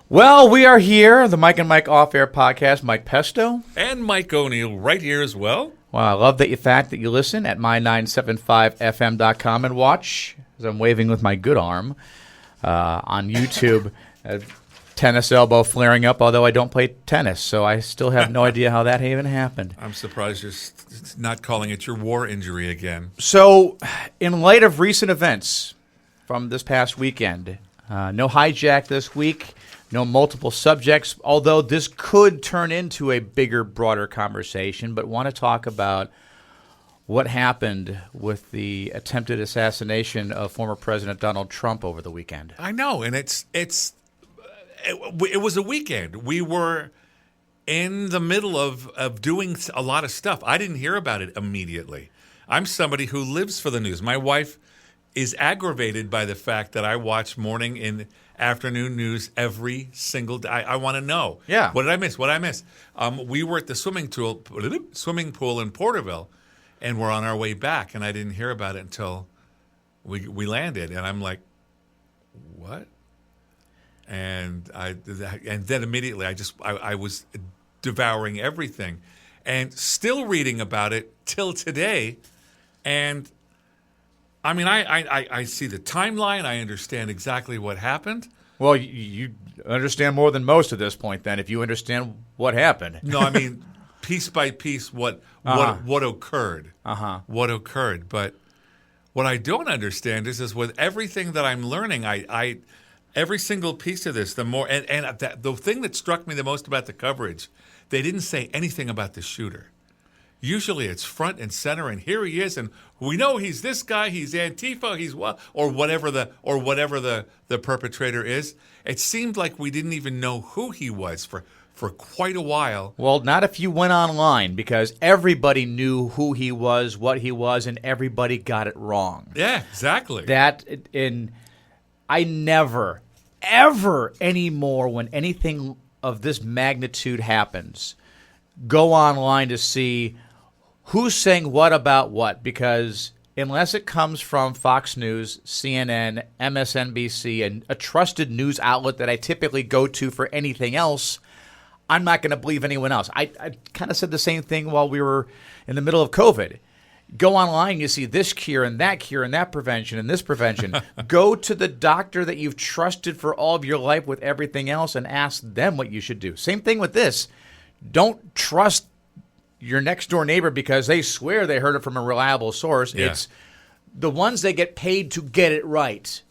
Well, we are here, the Mike and Mike Off-Air Podcast. Mike Pesto. And Mike O'Neill right here as well. Well, I love the fact that you listen at my975fm.com and watch, as I'm waving with my good arm, on YouTube. Tennis elbow flaring up, although I don't play tennis, so I still have no idea how that even happened. I'm surprised you're not calling it your war injury again. So, in light of recent events from this past weekend, no hijack this week, no multiple subjects, although this could turn into a bigger, broader conversation, but want to talk about what happened with the attempted assassination of former President Donald Trump over the weekend. I know, and it was a weekend. We were in the middle of doing a lot of stuff. I didn't hear about it immediately. I'm somebody who lives for the news. My wife is aggravated by the fact that I watch morning and afternoon news every single day. I want to know. Yeah. What did I miss? What did I miss? We were at the swimming pool in Porterville, and we're on our way back, and I didn't hear about it until we landed, and I'm like, what? And then immediately I was devouring everything, and still reading about it till today, and I mean, I see the timeline. I understand exactly what happened. Well, you understand more than most at this point, then, if you understand what happened. No, I mean, piece by piece, what occurred. What occurred. But what I don't understand is with everything that I'm learning, I every single piece of this, the more and the thing that struck me the most about the coverage, they didn't say anything about the shooter. Usually it's front and center, and here he is, and we know he's this guy, he's Antifa, he's what, or whatever the perpetrator is. It seemed like we didn't even know who he was for quite a while. Well, not if you went online, because everybody knew who he was, what he was, and everybody got it wrong. Yeah, exactly. I never, ever anymore, when anything of this magnitude happens, go online to see who's saying what about what, because unless it comes from Fox News, CNN, MSNBC, and a trusted news outlet that I typically go to for anything else, I'm not going to believe anyone else. I kind of said the same thing while we were in the middle of COVID. Go online, you see this cure and that prevention and this prevention. Go to the doctor that you've trusted for all of your life with everything else and ask them what you should do. Same thing with this. Don't trust your next door neighbor because they swear they heard it from a reliable source. Yeah. It's the ones that get paid to get it right.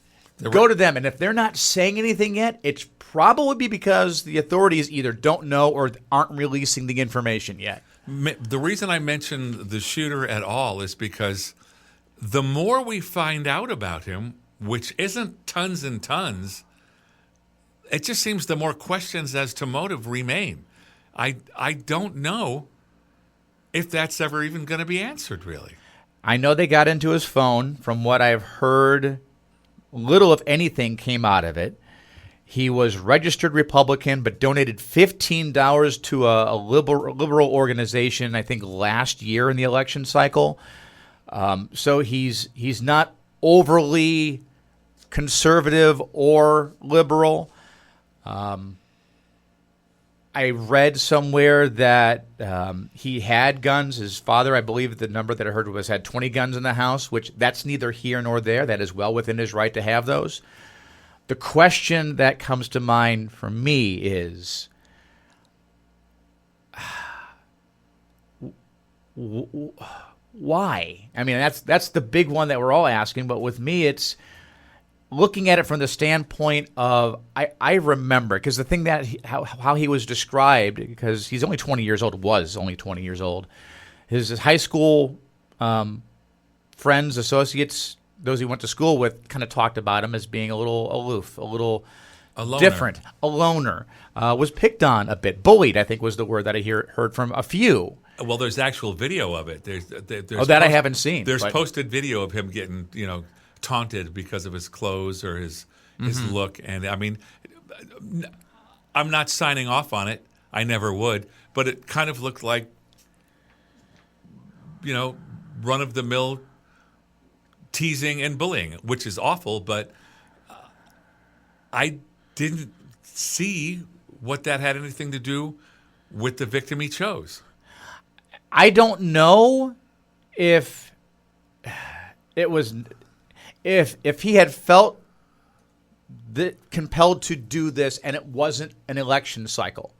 Go to them. And if they're not saying anything yet, it's probably because the authorities either don't know or aren't releasing the information yet. The reason I mentioned the shooter at all is because the more we find out about him, which isn't tons and tons, it just seems the more questions as to motive remain. I don't know if that's ever even going to be answered, really. I know they got into his phone. From what I've heard, little if anything came out of it. He was registered Republican, but donated $15 to a liberal organization, I think, last year in the election cycle. So he's not overly conservative or liberal. I read somewhere that he had guns. His father, I believe the number that I heard was had 20 guns in the house, which that's neither here nor there. That is well within his right to have those. The question that comes to mind for me is, why? I mean, that's the big one that we're all asking. But with me, it's looking at it from the standpoint of I remember, because the thing that how he was described, because he's only 20 years old, was only 20 years old. His high school friends, associates, those he went to school with, kind of talked about him as being a little aloof, a little different, a loner. Was picked on a bit, bullied, I think was the word that I heard from a few. Well, there's actual video of it. There's I haven't seen. There's posted video of him getting taunted because of his clothes or his look. And I mean, I'm not signing off on it. I never would. But it kind of looked like, run-of-the-mill teasing and bullying, which is awful. But I didn't see what that had anything to do with the victim he chose. I don't know if it was if he had felt compelled to do this and it wasn't an election cycle.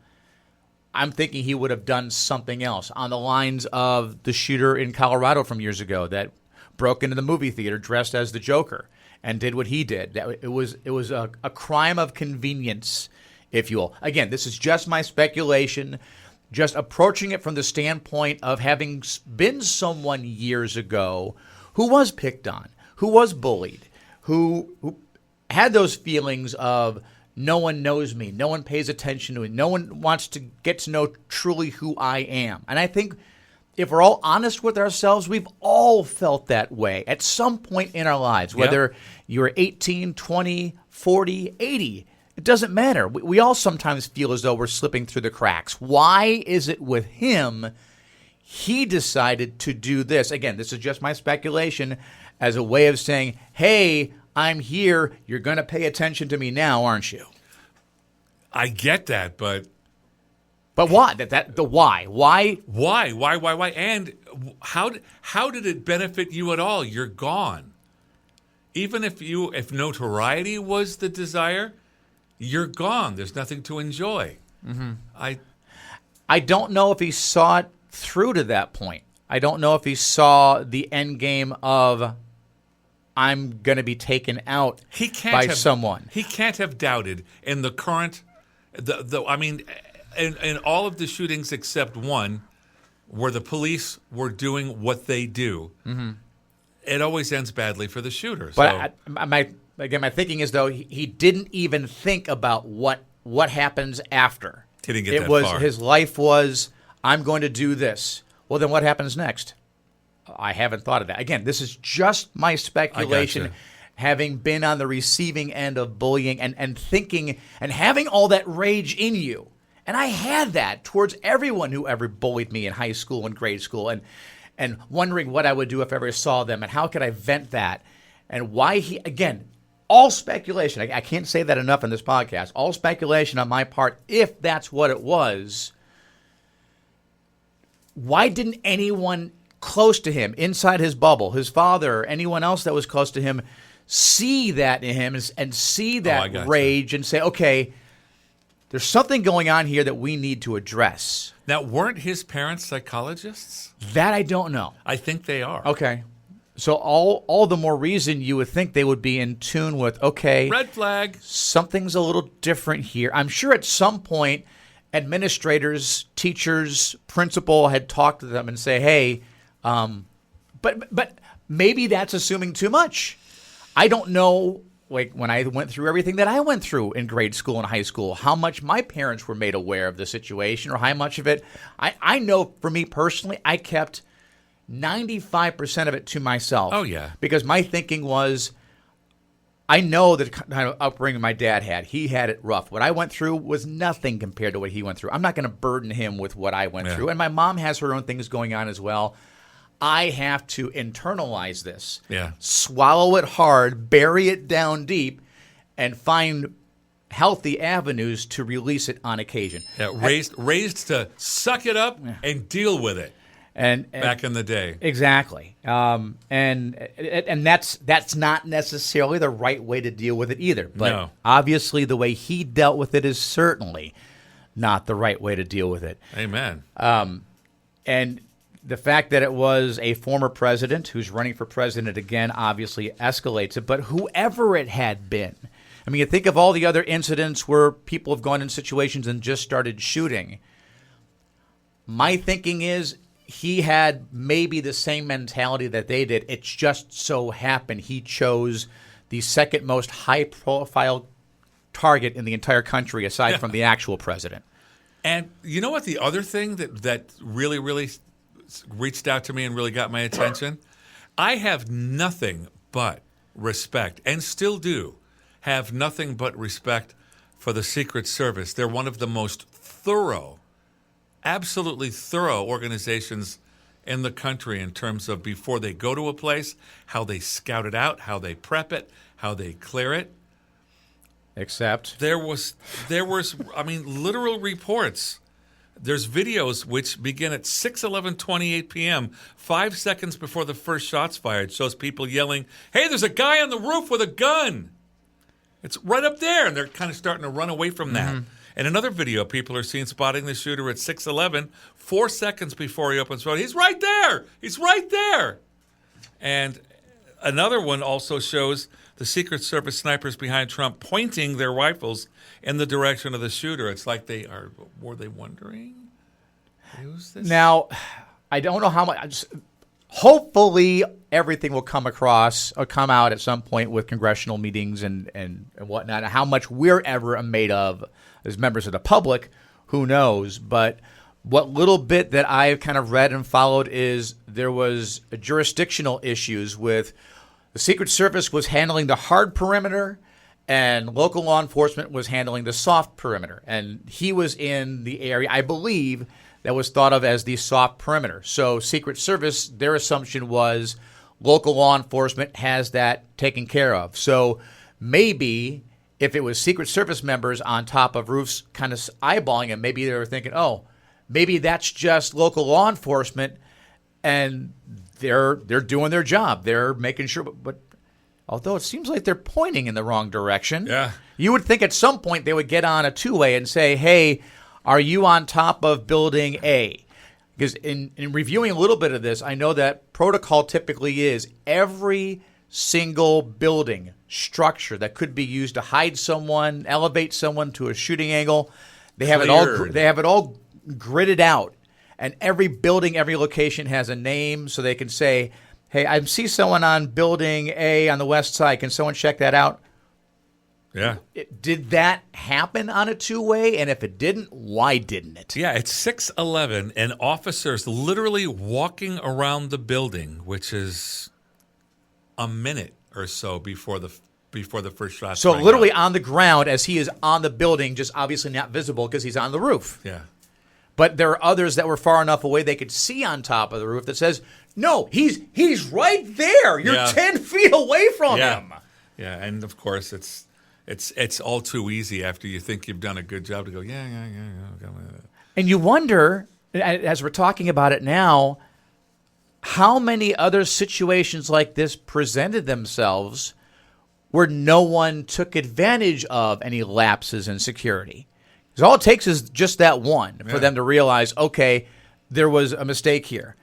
I'm thinking he would have done something else on the lines of the shooter in Colorado from years ago that broke into the movie theater dressed as the Joker and did what he did. It was a crime of convenience, if you will. Again, this is just my speculation, just approaching it from the standpoint of having been someone years ago who was picked on, who was bullied, who had those feelings of no one knows me, no one pays attention to me, no one wants to get to know truly who I am. And I think if we're all honest with ourselves, we've all felt that way at some point in our lives, whether you're 18, 20, 40, 80. It doesn't matter. We all sometimes feel as though we're slipping through the cracks. Why is it with him he decided to do this? Again, this is just my speculation as a way of saying, hey, I'm here. You're going to pay attention to me now, aren't you? I get that, but why? The why? Why? Why? And how did it benefit you at all? You're gone. Even if notoriety was the desire, you're gone. There's nothing to enjoy. Mm-hmm. I don't know if he saw it through to that point. I don't know if he saw the end game of I'm going to be taken out by someone. He can't have doubted in the current, in all of the shootings except one, where the police were doing what they do. Mm-hmm. It always ends badly for the shooter. But my thinking is, though, he didn't even think about what happens after. He didn't get that far. His life was, I'm going to do this. Well, then what happens next? I haven't thought of that. Again, this is just my speculation, having been on the receiving end of bullying and thinking and having all that rage in you. And I had that towards everyone who ever bullied me in high school and grade school and wondering what I would do if I ever saw them and how could I vent that and why again, all speculation. I can't say that enough in this podcast. All speculation on my part, if that's what it was. Why didn't anyone close to him, inside his bubble, his father, or anyone else that was close to him, see that in him and see that rage and say, okay, there's something going on here that we need to address? Now, weren't his parents psychologists? That I don't know. I think they are. Okay. So all the more reason you would think they would be in tune with, okay, red flag. Something's a little different here. I'm sure at some point administrators, teachers, principal had talked to them and say, hey, but maybe that's assuming too much. I don't know, like when I went through everything that I went through in grade school and high school, how much my parents were made aware of the situation or how much of it. I know for me personally, I kept 95% of it to myself. Oh, yeah. Because my thinking was, I know the kind of upbringing my dad had. He had it rough. What I went through was nothing compared to what he went through. I'm not going to burden him with what I went through. And my mom has her own things going on as well. I have to internalize this, swallow it hard, bury it down deep, and find healthy avenues to release it on occasion. Yeah, raised to suck it up and deal with it. And back in the day, exactly, and that's not necessarily the right way to deal with it either. But obviously, the way he dealt with it is certainly not the right way to deal with it. Amen. And the fact that it was a former president who's running for president again obviously escalates it. But whoever it had been, I mean, you think of all the other incidents where people have gone in situations and just started shooting. My thinking is he had maybe the same mentality that they did. It just so happened he chose the second most high-profile target in the entire country aside from the actual president. And you know what? The other thing that really, really reached out to me and really got my attention? I have nothing but respect, and still do have nothing but respect for the Secret Service. They're one of the most thorough, absolutely thorough organizations in the country in terms of before they go to a place, how they scout it out, how they prep it, how they clear it. Except there was, I mean, literal reports. There's videos which begin at 6:11:28 p.m., 5 seconds before the first shot's fired. Shows people yelling, "Hey, there's a guy on the roof with a gun!" It's right up there, and they're kind of starting to run away from that. And another video, people are seen spotting the shooter at 6:11, 4 seconds before he opens fire. He's right there! He's right there! And another one also shows the Secret Service snipers behind Trump pointing their rifles in the direction of the shooter. It's like were they wondering? Who's this? Now, I don't know how much. Hopefully, everything will come out at some point with congressional meetings and whatnot. How much we're ever made of as members of the public, who knows? But what little bit that I've kind of read and followed is there was jurisdictional issues with the Secret Service was handling the hard perimeter and local law enforcement was handling the soft perimeter. And he was in the area, I believe, that was thought of as the soft perimeter. So Secret Service, their assumption was local law enforcement has that taken care of. So maybe if it was Secret Service members on top of roofs kind of eyeballing him, maybe they were thinking, oh, maybe that's just local law enforcement and they're doing their job. They're making sure. But although it seems like they're pointing in the wrong direction, you would think at some point they would get on a two-way and say, hey, are you on top of building A? Because in reviewing a little bit of this, I know that protocol typically is every single building structure that could be used to hide someone, elevate someone to a shooting angle, they have it all gridded out. And every building, every location has a name so they can say, hey, I see someone on building A on the west side. Can someone check that out? Yeah. Did that happen on a two-way? And if it didn't, why didn't it? Yeah, it's 6:11, and officers literally walking around the building, which is a minute or so before the first shot. So literally on the ground as he is on the building, just obviously not visible because he's on the roof. Yeah. But there are others that were far enough away they could see on top of the roof that says, no, he's right there. You're 10 feet away from him. Yeah, and of course it's all too easy after you think you've done a good job to go, yeah. And you wonder, as we're talking about it now, how many other situations like this presented themselves where no one took advantage of any lapses in security. Because all it takes is just that one for them to realize, okay, there was a mistake here.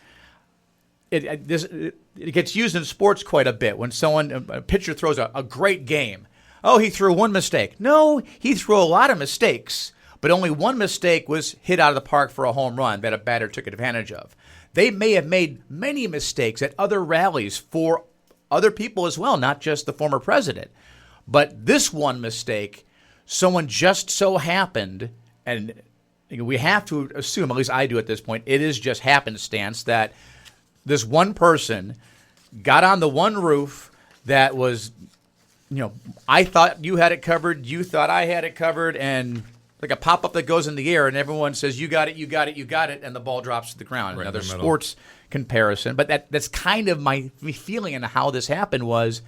It gets used in sports quite a bit when a pitcher throws a great game. Oh, he threw one mistake. No, he threw a lot of mistakes, but only one mistake was hit out of the park for a home run that a batter took advantage of. They may have made many mistakes at other rallies for other people as well, not just the former president. But this one mistake, someone just so happened, and we have to assume, at least I do at this point, it is just happenstance that this one person got on the one roof that was, I thought you had it covered, you thought I had it covered, and like a pop-up that goes in the air, and everyone says, you got it, you got it, you got it, and the ball drops to the ground. Right, another sports comparison. But that's kind of my feeling in how this happened was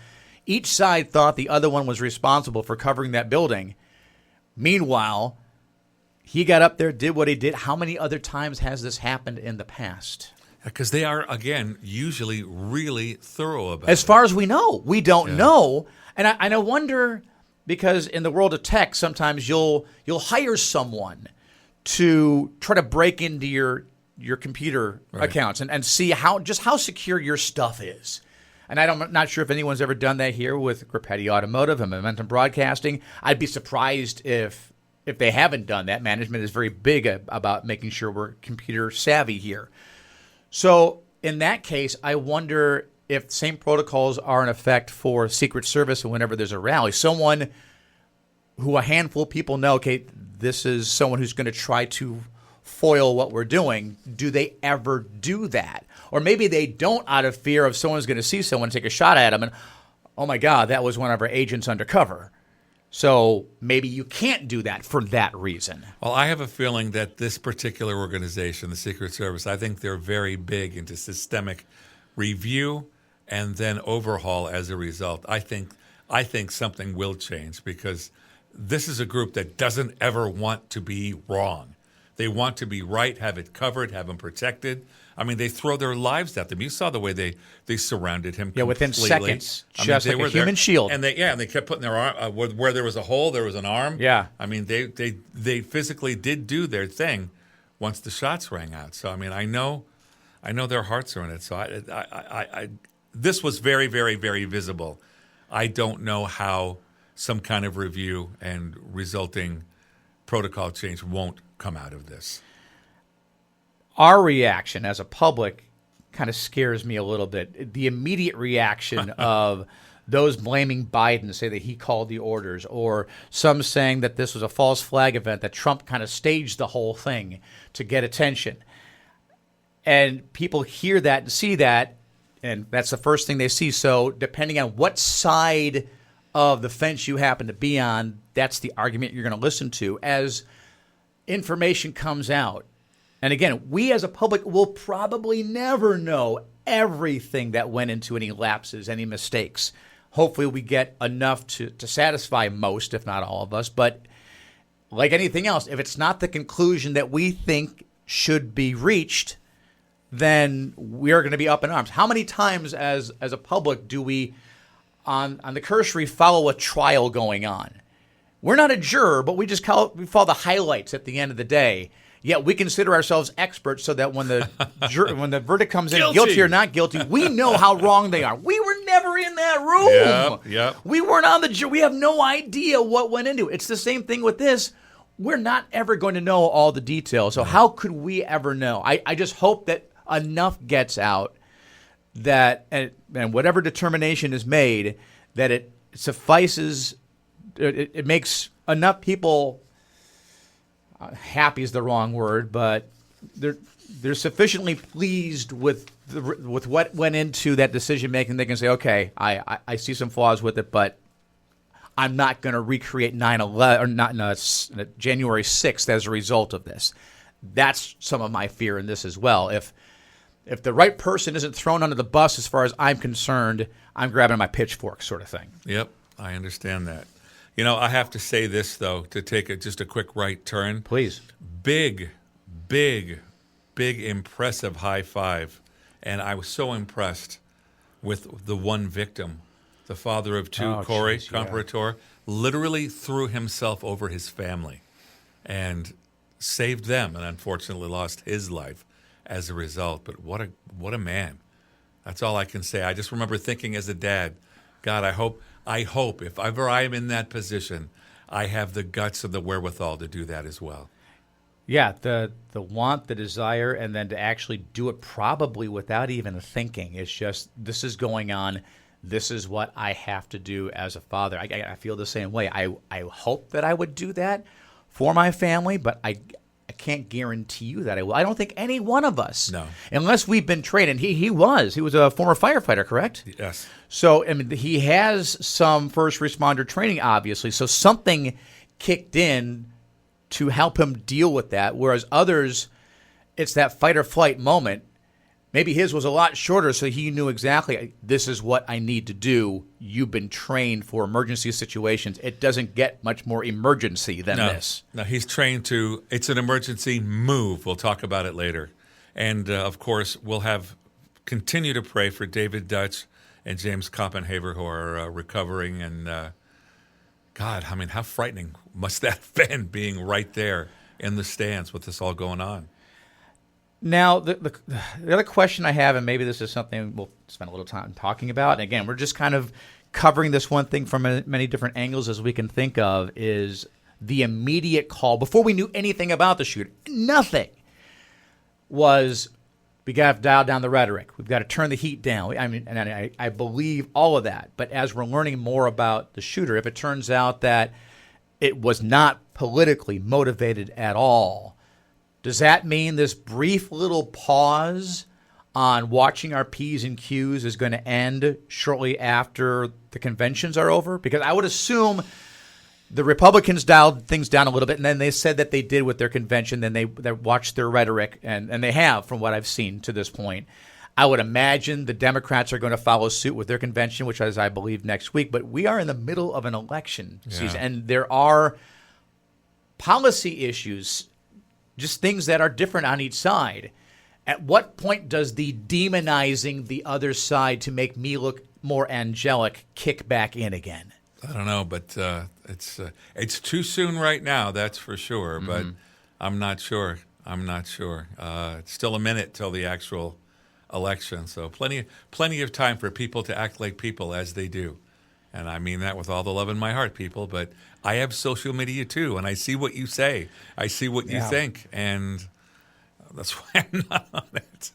each side thought the other one was responsible for covering that building. Meanwhile, he got up there, did what he did. How many other times has this happened in the past? Because they are, again, usually really thorough about it. As far as we know. We don't know. And I wonder, because in the world of tech, sometimes you'll hire someone to try to break into your computer accounts and see how secure your stuff is. And I'm not sure if anyone's ever done that here with Grupetti Automotive and Momentum Broadcasting. I'd be surprised if they haven't done that. Management is very big about making sure we're computer savvy here. So in that case, I wonder if the same protocols are in effect for Secret Service and whenever there's a rally. Someone who a handful of people know, okay, this is someone who's going to try to foil what we're doing. Do they ever do that? Or maybe they don't out of fear of someone's going to see someone take a shot at them and, oh my God, that was one of our agents undercover. So maybe you can't do that for that reason. Well, I have a feeling that this particular organization, the Secret Service, I think they're very big into systemic review and then overhaul as a result. I think something will change because this is a group that doesn't ever want to be wrong. They want to be right, have it covered, have him protected. I mean, they throw their lives at them. You saw the way they surrounded him. Yeah, within seconds, just like a human shield. And they kept putting their arm where there was a hole, there was an arm. Yeah, I mean, they physically did do their thing once the shots rang out. So I mean, I know their hearts are in it. So I this was very, very, very visible. I don't know how some kind of review and resulting protocol change won't come out of this. Our reaction as a public kind of scares me a little bit. The immediate reaction of those blaming Biden, say that he called the orders, or some saying that this was a false flag event, that Trump kind of staged the whole thing to get attention. And people hear that and see that, and that's the first thing they see. So depending on what side of the fence you happen to be on, that's the argument you're going to listen to as information comes out. And again, we as a public will probably never know everything that went into any lapses, any mistakes. Hopefully we get enough to satisfy most, if not all of us. But like anything else, if it's not the conclusion that we think should be reached, then we're going to be up in arms. How many times as a public do we, on the cursory, follow a trial going on? We're not a juror, but we follow the highlights at the end of the day. Yet we consider ourselves experts so that when the verdict comes in, guilty or not guilty, we know how wrong they are. We were never in that room. Yep. We weren't on the jury. We have no idea what went into it. It's the same thing with this. We're not ever going to know all the details. So how could we ever know? I just hope that enough gets out that, and whatever determination is made, that it suffices, it makes enough people happy is the wrong word, but they're sufficiently pleased with what went into that decision making. They can say, okay, I see some flaws with it, but I'm not going to recreate 9/11 or not January 6th as a result of this. That's some of my fear in this as well. If the right person isn't thrown under the bus, as far as I'm concerned, I'm grabbing my pitchfork, sort of thing. Yep, I understand that. You know, I have to say this, though, to take just a quick right turn. Please. Big, impressive high five. And I was so impressed with the one victim, the father of two, Corey Comparator, literally threw himself over his family and saved them, and unfortunately lost his life as a result. But what a man. That's all I can say. I just remember thinking as a dad, God, I hope if ever I am in that position, I have the guts and the wherewithal to do that as well. Yeah, the want, the desire, and then to actually do it probably without even thinking. It's just, this is going on. This is what I have to do as a father. I feel the same way. I hope that I would do that for my family, but I can't guarantee you that I will. I don't think any one of us, no, unless we've been trained. And he was a former firefighter, correct? Yes. So I mean, he has some first responder training, obviously. So something kicked in to help him deal with that. Whereas others, it's that fight or flight moment. Maybe his was a lot shorter, so he knew exactly, this is what I need to do. You've been trained for emergency situations. It doesn't get much more emergency than this. No, he's trained it's an emergency move. We'll talk about it later. And, of course, we'll continue to pray for David Dutch and James Koppenhaver, who are recovering. And, God, I mean, how frightening must that have been, being right there in the stands with this all going on? Now, the other question I have, and maybe this is something we'll spend a little time talking about, and again, we're just kind of covering this one thing from many different angles as we can think of, is the immediate call. Before we knew anything about the shooter, nothing, was we got to dial down the rhetoric. We've got to turn the heat down. I mean, and I believe all of that. But as we're learning more about the shooter, if it turns out that it was not politically motivated at all, does that mean this brief little pause on watching our P's and Q's is going to end shortly after the conventions are over? Because I would assume the Republicans dialed things down a little bit, and then they said that they did with their convention. Then they watched their rhetoric, and they have, from what I've seen to this point. I would imagine the Democrats are going to follow suit with their convention, which is, I believe, next week. But we are in the middle of an election season, and there are policy issues, just things that are different on each side. At what point does the demonizing the other side to make me look more angelic kick back in again? I don't know, but it's too soon right now, that's for sure. But I'm not sure. It's still a minute till the actual election, so plenty of time for people to act like people as they do. And I mean that with all the love in my heart, people. But I have social media too, and I see what you say. I see what you think, and that's why I'm not on it.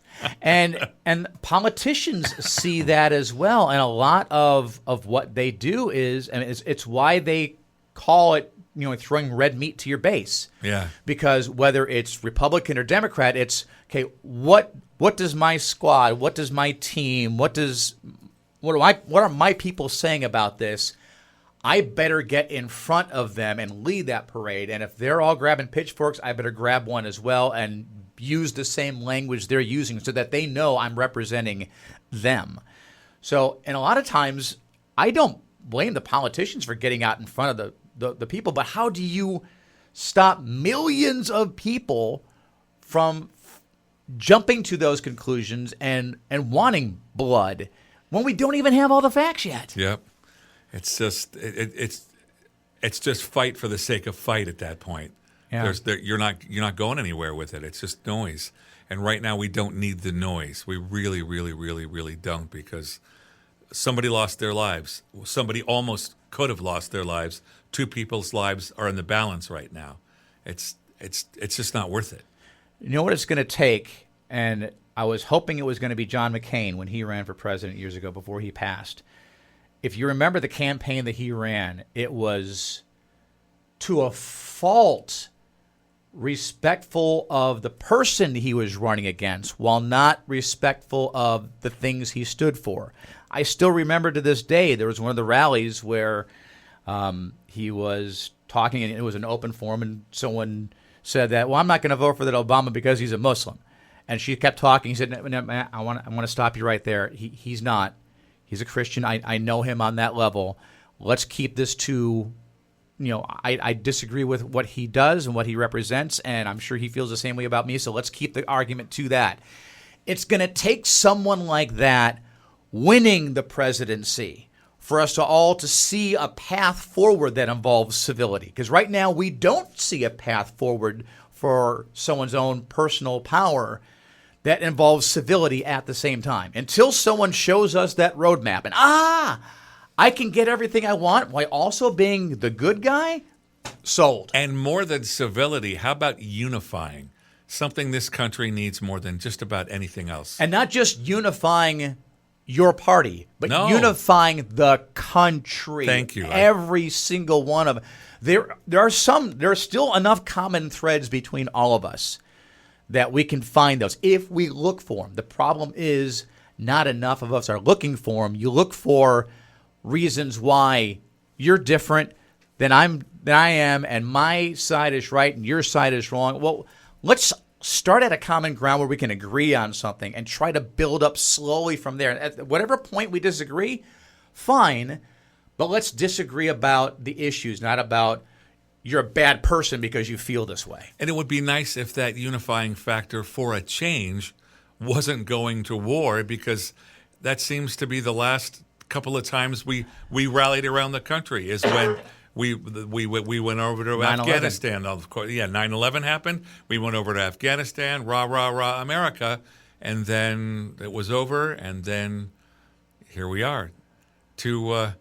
and politicians see that as well, and a lot of what they do is, and it's why they call it, throwing red meat to your base. Yeah. Because whether it's Republican or Democrat, it's okay. What does my squad? What does my team? What are my people saying about this? I better get in front of them and lead that parade. And if they're all grabbing pitchforks, I better grab one as well and use the same language they're using so that they know I'm representing them. So, and a lot of times, I don't blame the politicians for getting out in front of the people, but how do you stop millions of people from jumping to those conclusions and wanting blood when we don't even have all the facts yet? Yep. It's just it's just fight for the sake of fight at that point. Yeah. You're not going anywhere with it. It's just noise. And right now we don't need the noise. We really, really, really, really don't, because somebody lost their lives. Somebody almost could have lost their lives. Two people's lives are in the balance right now. It's just not worth it. You know what it's going to take, and I was hoping it was going to be John McCain when he ran for president years ago before he passed. If you remember the campaign that he ran, it was to a fault respectful of the person he was running against while not respectful of the things he stood for. I still remember to this day, there was one of the rallies where he was talking, and it was an open forum, and someone said that, well, I'm not going to vote for that Obama because he's a Muslim. And she kept talking. He said, no, man, I want to stop you right there. He's not. He's a Christian. I know him on that level. Let's keep this to, I disagree with what he does and what he represents, and I'm sure he feels the same way about me, so let's keep the argument to that. It's going to take someone like that winning the presidency for us all to see a path forward that involves civility. Because right now we don't see a path forward for someone's own personal power that involves civility at the same time. Until someone shows us that roadmap and, I can get everything I want while also being the good guy, sold. And more than civility, how about unifying? Something this country needs more than just about anything else. And not just unifying your party, but unifying the country. Thank you. Every single one of them. There are still enough common threads between all of us that we can find those if we look for them. The problem is not enough of us are looking for them. You look for reasons why you're different than I am, and my side is right and your side is wrong. Well, let's start at a common ground where we can agree on something and try to build up slowly from there. At whatever point we disagree, fine, but let's disagree about the issues, not about you're a bad person because you feel this way. And it would be nice if that unifying factor for a change wasn't going to war, because that seems to be the last couple of times we rallied around the country is when we went over to 9/11. Afghanistan. Of course, 9/11 happened. We went over to Afghanistan, rah, rah, rah, America, and then it was over, and then here we are. Two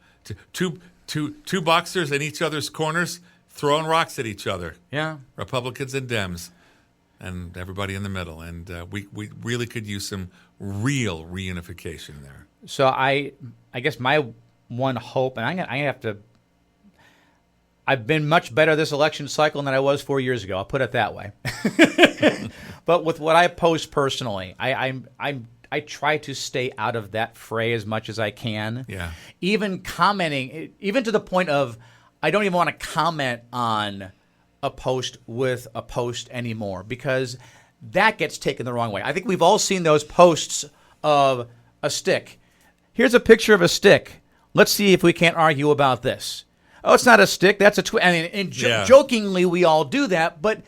boxers in each other's corners throwing rocks at each other. Yeah. Republicans and Dems and everybody in the middle. And we really could use some real reunification there. So I guess my one hope, and I have to, I've been much better this election cycle than I was 4 years ago. I'll put it that way. But with what I post personally, I try to stay out of that fray as much as I can. Yeah. Even commenting, even to the point of I don't even want to comment on a post with a post anymore, because that gets taken the wrong way. I think we've all seen those posts of a stick. Here's a picture of a stick. Let's see if we can't argue about this. Oh, it's not a stick. That's a twig. I mean, and jokingly, we all do that, but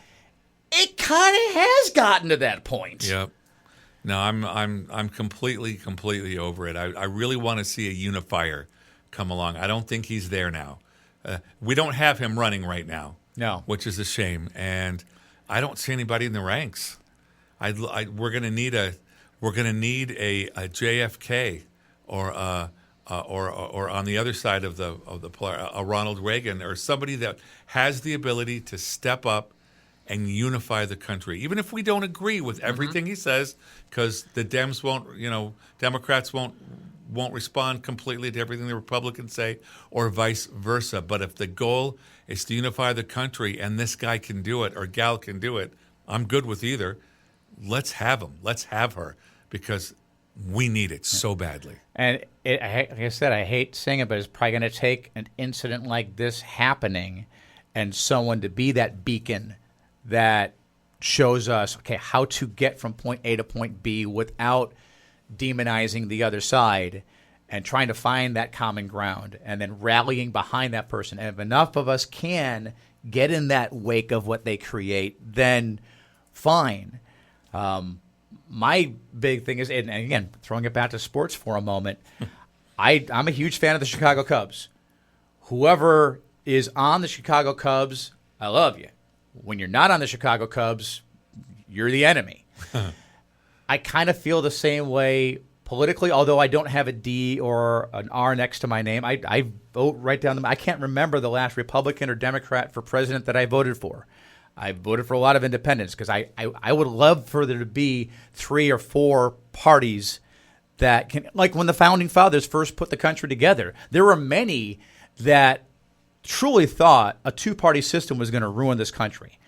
it kind of has gotten to that point. Yep. No, I'm completely over it. I really want to see a unifier come along. I don't think he's there now. We don't have him running right now. No, which is a shame. And I don't see anybody in the ranks. We're going to need a JFK or on the other side of the a Ronald Reagan or somebody that has the ability to step up and unify the country, even if we don't agree with everything he says, because the Democrats won't respond completely to everything the Republicans say, or vice versa. But if the goal is to unify the country, and this guy can do it or gal can do it, I'm good with either. Let's have him. Let's have her, because we need it so badly. And like I said, I hate saying it, but it's probably going to take an incident like this happening and someone to be that beacon that shows us, okay, how to get from point A to point B without demonizing the other side and trying to find that common ground and then rallying behind that person. And if enough of us can get in that wake of what they create, then fine. My big thing is, and again, throwing it back to sports for a moment, I'm a huge fan of the Chicago Cubs. Whoever is on the Chicago Cubs, I love you. When you're not on the Chicago Cubs, you're the enemy. I kind of feel the same way politically, although I don't have a D or an R next to my name. I vote right down the. I can't remember the last Republican or Democrat for president that I voted for. I voted for a lot of independents because I would love for there to be 3 or 4 parties that can, like when the Founding Fathers first put the country together, there were many that truly thought a 2-party system was going to ruin this country.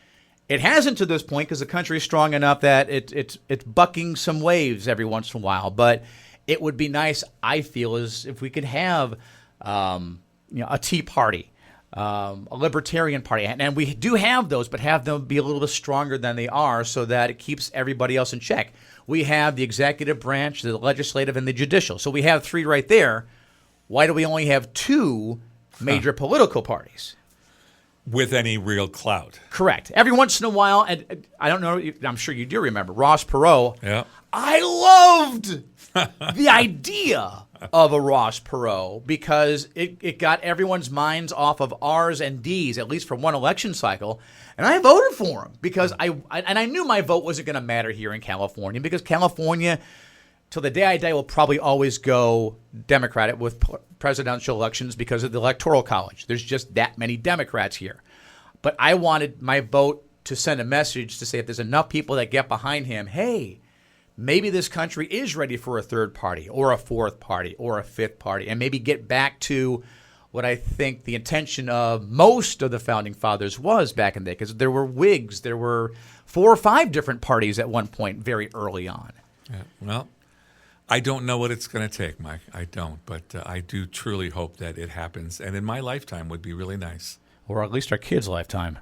It hasn't to this point because the country is strong enough that it's bucking some waves every once in a while. But it would be nice, I feel, is if we could have a Tea Party, a Libertarian Party, and we do have those, but have them be a little bit stronger than they are so that it keeps everybody else in check. We have the executive branch, the legislative, and the judicial. So we have 3 right there. Why do we only have 2 major political parties? With any real clout. Correct. Every once in a while, and I don't know, I'm sure you do remember, Ross Perot. Yeah. I loved the idea of a Ross Perot because it got everyone's minds off of R's and D's, at least for one election cycle. And I voted for him because I knew my vote wasn't going to matter here in California because California, till the day I die, will probably always go Democratic with presidential elections because of the Electoral College. There's just that many Democrats here. But I wanted my vote to send a message to say if there's enough people that get behind him, hey, maybe this country is ready for a 3rd party or a 4th party or a 5th party, and maybe get back to what I think the intention of most of the Founding Fathers was back in the day, because there were Whigs, there were 4 or 5 different parties at one point very early on. Yeah, well, I don't know what it's going to take, Mike. I don't, but I do truly hope that it happens, and in my lifetime would be really nice. Or at least our kids' lifetime.